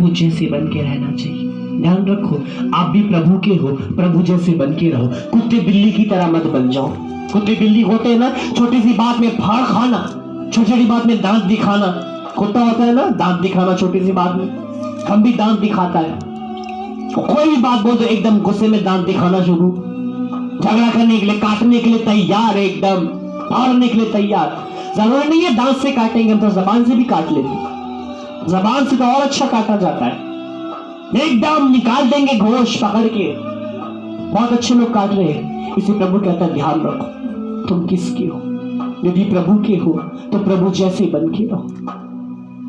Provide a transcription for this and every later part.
प्रभु जैसे बन के रहना चाहिए। ध्यान रखो, आप भी प्रभु के हो, प्रभु जैसे बन के रहो। कुत्ते बिल्ली की तरह मत बन जाओ। कुत्ते बिल्ली होते हैं ना, छोटी सी बात में फाड़ खाना, छोटी छोटी बात में दांत दिखाना। कुत्ता होता है ना, दांत दिखाना छोटी सी बात में। हम भी दांत दिखाता है, कोई भी बात बोल तो एकदम गुस्से में दांत दिखाना शुरू, झगड़ा करने के लिए, काटने के लिए तैयार, एकदम फाड़ने के लिए तैयार। जरूरी नहीं है दांत से काटेंगे, हम तो जबान से भी काट लेते। जबान से तो और अच्छा काटा जाता है, एकदम निकाल देंगे गोश्त पकड़ के। बहुत अच्छे लोग काट रहे हैं। इसी प्रभु कहता है ध्यान रखो, तुम किसके हो। यदि प्रभु के हो तो प्रभु जैसे बन के रहो।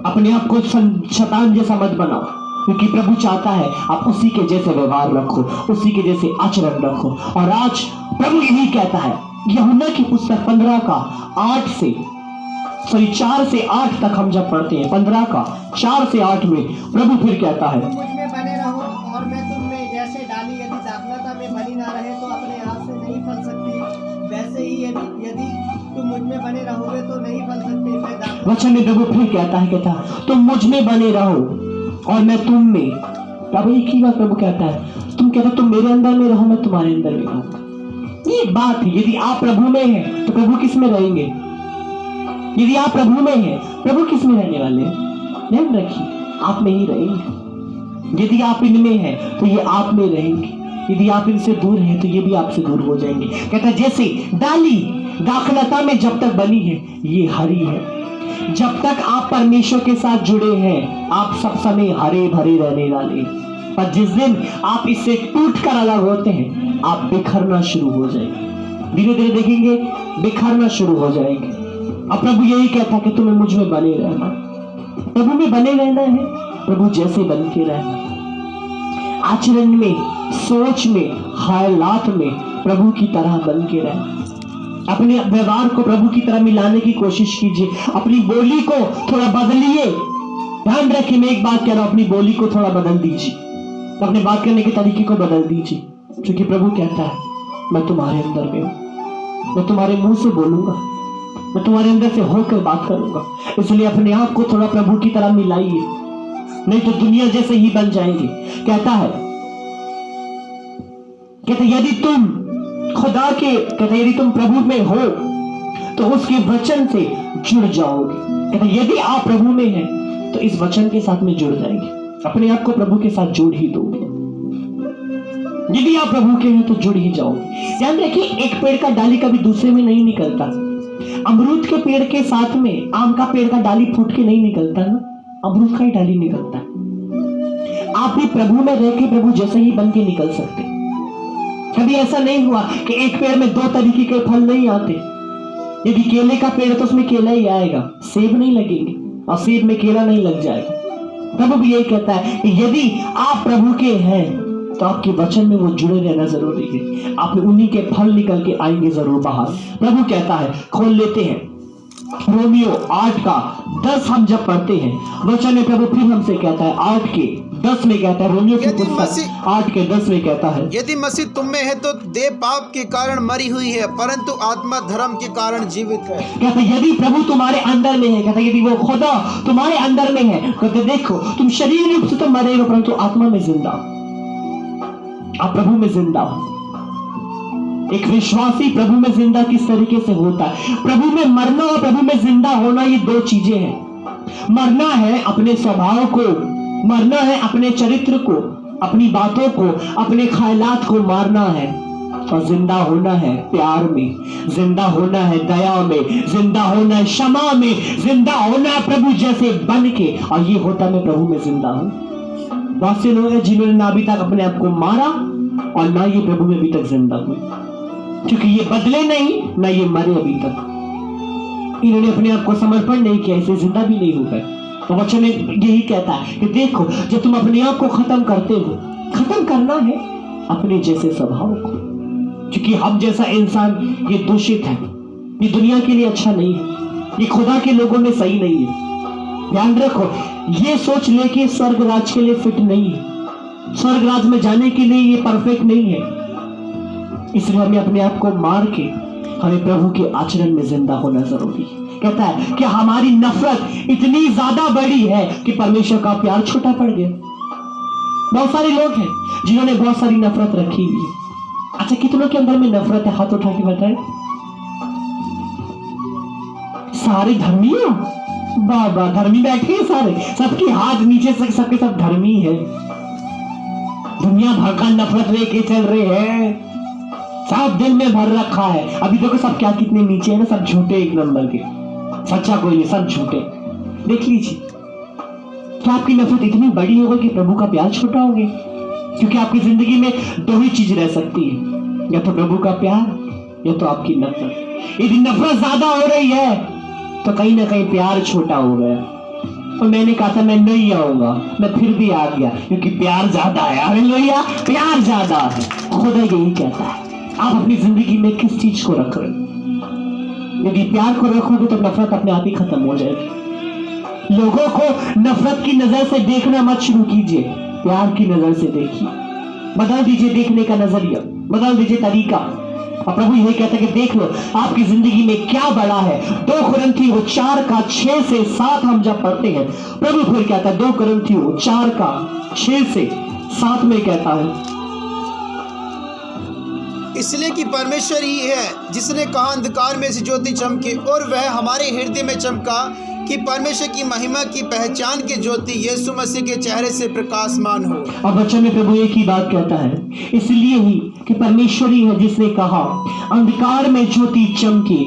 अपने आप को शैतान जैसा मत बनाओ, क्योंकि प्रभु चाहता है आप उसी के जैसे व्यवहार रखो, उसी के जैसे आचरण रखो। और आज प्रभु यही कहता है, यूहन्ना की पुस्तक 15 का 4 से 8 तक हम जब पढ़ते हैं, 15 का 4 से 8 में प्रभु फिर कहता है, मुझ में बने रहो और मैं तुम में, जैसे डाली यदि दाखलता में बनी ना रहे तो अपने आप से नहीं फल सकती, वैसे ही यदि तुम मुझ में बने रहोगे तो नहीं फल सकते। वचन में प्रभु फिर कहता है तुम मुझ में बने रहो और मैं तुम में। प्रभु एक ही बात प्रभु कहता है, तुम कहते तुम मेरे अंदर में रहो, मैं तुम्हारे अंदर में रहूंगा। ये बात है, यदि आप प्रभु में हैं तो प्रभु किस में रहेंगे। यदि आप प्रभु में हैं, प्रभु किस में रहने वाले हैं। ध्यान रखिए, आप में ही रहेंगे। यदि आप इनमें हैं तो ये आप में रहेंगे, यदि आप इनसे दूर हैं तो ये भी आपसे दूर हो जाएंगे। कहता है जैसे डाली दाखलता में जब तक बनी है ये हरी है, जब तक आप परमेश्वर के साथ जुड़े हैं आप सब समय हरे भरे रहने वाले, पर जिस दिन आप इससे टूटकर अलग होते हैं आप बिखरना शुरू हो जाएंगे। धीरे धीरे देखेंगे बिखरना शुरू हो जाएंगे। अब प्रभु यही कहता है कि तुम्हें मुझ में बने रहना, प्रभु में बने रहना है, प्रभु जैसे बन के रहना। आचरण में, सोच में, हालात में प्रभु की तरह बन के रहना। अपने व्यवहार को प्रभु की तरह मिलाने की कोशिश कीजिए। अपनी बोली को थोड़ा बदलिए। ध्यान रखिए, मैं एक बात कह रहा हूं, अपनी बोली को थोड़ा बदल दीजिए, अपने बात करने के तरीके को बदल दीजिए, क्योंकि प्रभु कहता है मैं तुम्हारे अंदर में हूं, मैं तुम्हारे मुंह से बोलूंगा, मैं तुम्हारे अंदर से होकर बात करूंगा। इसलिए अपने आप को थोड़ा प्रभु की तरह मिलाइए, नहीं तो दुनिया जैसे ही बन जाएंगे। कहता है यदि तुम खुदा के, कहते यदि तुम प्रभु में हो तो उसके वचन से जुड़ जाओगे। कहते यदि आप प्रभु में हैं तो इस वचन के साथ में जुड़ जाएंगे, अपने आप को प्रभु के साथ जोड़ ही दोगे। यदि आप प्रभु के हैं तो जुड़ ही जाओगे। ध्यान रखिए, एक पेड़ का डाली कभी दूसरे में नहीं निकलता। अमरूद के पेड़ के साथ में आम का पेड़ का डाली फूट के नहीं निकलता ना, अमरूद का ही डाली निकलता है। आप भी प्रभु में रह के प्रभु जैसे ही बन के निकल सकते। कभी ऐसा नहीं हुआ कि एक पेड़ में 2 तरीके के फल नहीं आते। यदि केले का पेड़ है तो उसमें केला ही आएगा, सेब नहीं लगेंगे, और सेब में केला नहीं लग जाएगा। प्रभु भी यही कहता है कि यदि आप प्रभु के हैं तो आपके वचन में वो जुड़े रहना जरूरी है। आप उन्हीं के फल निकल के आएंगे जरूर बाहर। प्रभु कहता है, खोल लेते हैं रोमियो 8 का 10 हम जब पढ़ते हैं वचन में प्रभु फिर हमसे कहता है 8 के 10 में कहता है, रोमियो की पुस्तक 8 के 10 में कहता है, यदि मसीह तुम में है तो देह पाप के कारण मरी हुई है परंतु आत्मा धर्म के कारण जीवित है। कहते यदि प्रभु तुम्हारे अंदर में है, कहते यदि वो खुदा तुम्हारे अंदर में है, कहते देखो तुम शरीर रूप से तो मरे हो परंतु आत्मा में जिंदा, आप प्रभु में जिंदा हो। एक विश्वासी प्रभु में जिंदा किस तरीके से होता है। प्रभु में मरना और प्रभु में जिंदा होना ये 2 चीजें हैं। मरना है अपने स्वभाव को, मरना है अपने चरित्र को, अपनी बातों को, अपने ख्यालात को मारना है, और जिंदा होना है प्यार में, जिंदा होना है दया में, जिंदा होना है क्षमा में, जिंदा होना है प्रभु जैसे बन के। और ये होता मैं प्रभु में जिंदा हूं। बहुत से लोग हैं जिन्होंने ना अभी तक अपने आप को मारा और ना ये प्रभु में अभी तक जिंदा हुए, क्योंकि ये बदले नहीं ना ये मरे अभी तक। इन्होंने अपने आप को समर्पण नहीं किया, इसलिए जिंदा भी नहीं हो गए। तो वचन यही कहता है कि देखो जब तुम अपने आप को खत्म करते हो, खत्म करना है अपने जैसे स्वभाव को, क्योंकि हम जैसा इंसान ये दूषित है, ये दुनिया के लिए अच्छा नहीं है, ये खुदा के लोगों में सही नहीं है। ध्यान रखो, ये सोच ले कि स्वर्ग राज के लिए फिट नहीं है, स्वर्ग राज में जाने के लिए ये परफेक्ट नहीं है। इसलिए हमें अपने आप को मार के हमें प्रभु के आचरण में जिंदा होना जरूरी है। कहता है कि हमारी नफरत इतनी ज्यादा बड़ी है कि परमेश्वर का प्यार छोटा पड़ गया। बहुत सारे लोग हैं जिन्होंने बहुत सारी नफरत रखी हुई है। अच्छा, कितनों के अंदर में नफरत है? हाथ उठा के बताएं। सारे धर्मी हो? बाबा धर्मी बैठे हैं सारे, सबके हाथ नीचे से सबके सब धर्मी है। दुनिया भर का नफरत लेके चल रहे हैं, सब दिल में भर रखा है। अभी देखो सब क्या कितने नीचे है ना, सब झूठे एक नंबर के, सच्चा कोई नहीं, सब झूठे। देख लीजिए, क्या आपकी नफरत इतनी बड़ी होगी कि प्रभु का प्यार छोटा होगा? क्योंकि आपकी जिंदगी में दो ही चीज रह सकती है, या तो प्रभु का प्यार या तो आपकी नफरत। यदि नफरत ज्यादा हो रही है तो कहीं ना कहीं प्यार छोटा हो गया। और मैंने कहा था मैं नहीं आऊंगा, मैं फिर भी आ गया क्योंकि प्यार ज्यादा है। हालेलुया, प्यार ज्यादा है। खुदा यही कहता है, आप अपनी जिंदगी में किस चीज को रख रहे हो? यदि प्यार को रखोगे तो नफरत अपने आप ही खत्म हो जाएगी। लोगों को नफरत की नजर से देखना मत शुरू कीजिए, प्यार की नजर से देखिए। बदल दीजिए देखने का नजरिया, बदल दीजिए तरीका। और प्रभु यही कहता है कि देख लो आपकी जिंदगी में क्या बड़ा है। 2 कुरिन्थियों 4:6 से 7 हम जब पढ़ते हैं, प्रभु फिर कहता है 2 कुरिन्थियों 4:6 से 7 में कहता है, इसलिए कि परमेश्वर ही है जिसने कहा अंधकार में से ज्योति चमके, और वह हमारे हृदय में चमका कि परमेश्वर की महिमा की पहचान की ज्योति यीशु मसीह के चेहरे से प्रकाशमान हो। और बच्चों में प्रभु एक ही बात कहता है, इसलिए ही कि परमेश्वर ही है जिसने कहा अंधकार में ज्योति चमके,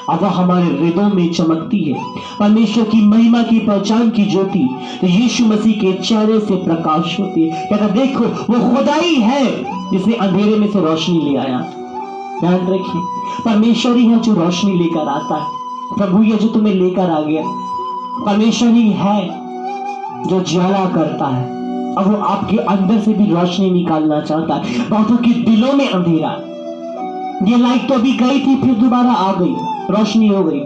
अब वह हमारे हृदयों में चमकती है। परमेश्वर की महिमा की पहचान की ज्योति तो यीशु मसीह के चेहरे से प्रकाश होती है। कहता देखो वो खुदा ही है जिसने अंधेरे में से रोशनी ले आया। ध्यान रखिए, परमेश्वर ही है जो रोशनी लेकर आता है। प्रभु ये जो तुम्हें लेकर आ गया, परमेश्वर ही है जो ज्वाला करता है। अब वो आपके अंदर से भी रोशनी निकालना चाहता है। बहुतों के दिलों में अंधेरा, ये लाइट तो अभी गई थी फिर दोबारा आ गई, रोशनी हो गई,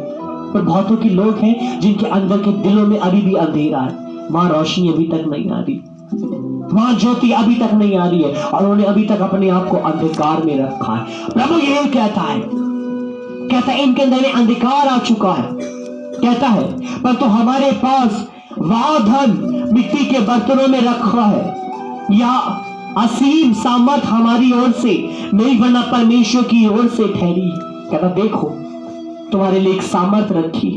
पर बहुतों के लोग हैं जिनके अंदर के दिलों में अभी भी अंधेरा है। वहां रोशनी अभी तक नहीं आ रही, वहां ज्योति अभी तक नहीं आ रही है, और उन्होंने अभी तक अपने आप को अंधकार में रखा है। प्रभु यही कहता है, कहता है इनके अंदर अंधकार आ चुका है। कहता है पर तो हमारे पास वह धन मिट्टी के बर्तनों में रखा है, या असीम सामर्थ हमारी ओर से नहीं वरना परमेश्वर की ओर से ठहरी। कहता देखो तुम्हारे लिए एक सामर्थ रखी,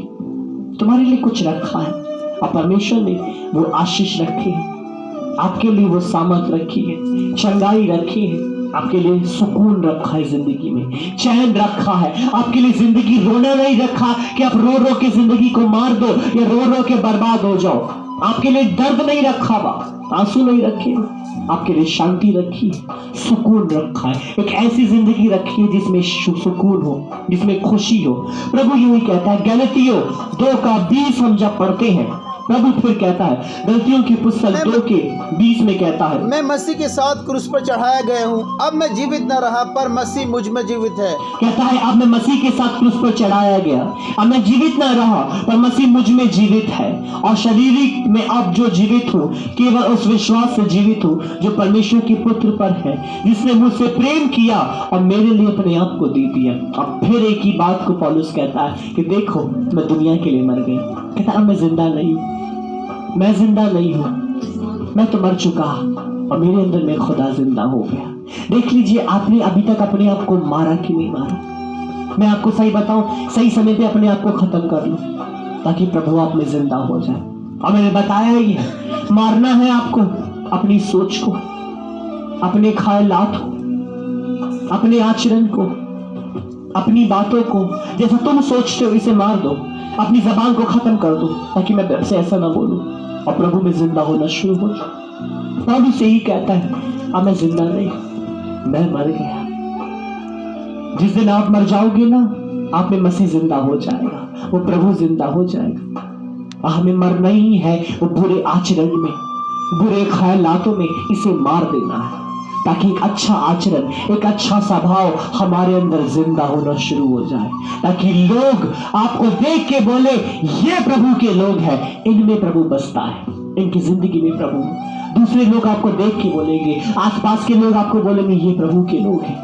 तुम्हारे लिए कुछ रखा है, और परमेश्वर ने वो आशीष रखी है, आपके लिए वो सामर्थ रखी है, चंगाई रखी है, आपके लिए सुकून रखा है, जिंदगी में चैन रखा है। आपके लिए जिंदगी रोना नहीं रखा कि आप रो रो के जिंदगी को मार दो या रो रो के बर्बाद हो जाओ। आपके लिए दर्द नहीं रखा बा, आंसू नहीं रखे, आपके लिए शांति रखी है, सुकून रखा है। एक ऐसी जिंदगी रखी है जिसमें सुकून हो, जिसमें खुशी हो। प्रभु यही कहता है, गलतियों 2:20 हम जब पढ़ते हैं, प्रभु फिर कहता है गलतियों की पुस्तक 2:20 में कहता है, मैं मसीह के साथ क्रूस पर चढ़ाया गया हूँ, अब मैं जीवित न रहा पर मसीह मुझ में जीवित है। कहता है अब मैं मसीह के साथ क्रूस पर चढ़ाया गया, अब मैं जीवित न रहा पर मसीह मुझ में जीवित है। और शारीरिक में अब जो जीवित हूँ केवल उस विश्वास से जीवित हूँ जो परमेश्वर के पुत्र पर है, जिसने मुझसे प्रेम किया और मेरे लिए अपने आप को दे दिया। अब फिर एक ही बात को पौलुस कहता है कि देखो मैं दुनिया के लिए मर गया। कहता अब मैं जिंदा नहीं हूँ, मैं जिंदा नहीं हूं, मैं तो मर चुका और मेरे अंदर में खुदा जिंदा हो गया। देख लीजिए आपने अभी तक अपने आप को मारा कि नहीं मारा। मैं आपको सही बताऊं, सही समय पे अपने आप को खत्म कर लो ताकि प्रभु आप में जिंदा हो जाए। और मैंने बताया ही है, मारना है आपको अपनी सोच को, अपने ख्यालात को, अपने आचरण को, अपनी बातों को। जैसा तुम सोचते हो इसे मार दो, अपनी जबान को खत्म कर दो ताकि मैं से ऐसा ना बोलूं, और प्रभु में जिंदा होना शुरू हो जाए। प्रभु से ही कहता है अब मैं जिंदा नहीं, मैं मर गया। जिस दिन आप मर जाओगे ना, आप में मसीह जिंदा हो जाएगा, वो प्रभु जिंदा हो जाएगा। और हमें मरना ही है वो बुरे आचरण में, बुरे ख्यालातों में, इसे मार देना है ताकि एक अच्छा आचरण, एक अच्छा स्वभाव हमारे अंदर जिंदा होना शुरू हो जाए, ताकि लोग आपको देख के बोले ये प्रभु के लोग हैं, इनमें प्रभु बसता है, इनकी जिंदगी में प्रभु। दूसरे लोग आपको देख के बोलेंगे, आसपास के लोग आपको बोलेंगे ये प्रभु के लोग हैं,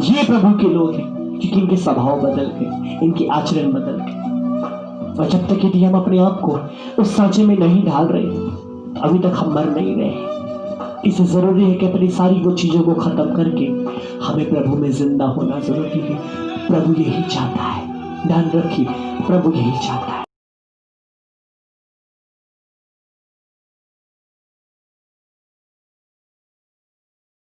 ये प्रभु के लोग हैं, क्योंकि इनके स्वभाव बदल गए, इनके आचरण बदल गए। और जब तक यदि हम अपने आप को उस सांचे में नहीं ढाल रहे, अभी तक हम मर नहीं रहे। इसे जरूरी है कि अपनी सारी वो चीजों को खत्म करके हमें प्रभु में जिंदा होना जरूरी है। प्रभु यही चाहता है, ध्यान रखिए, प्रभु यही चाहता है।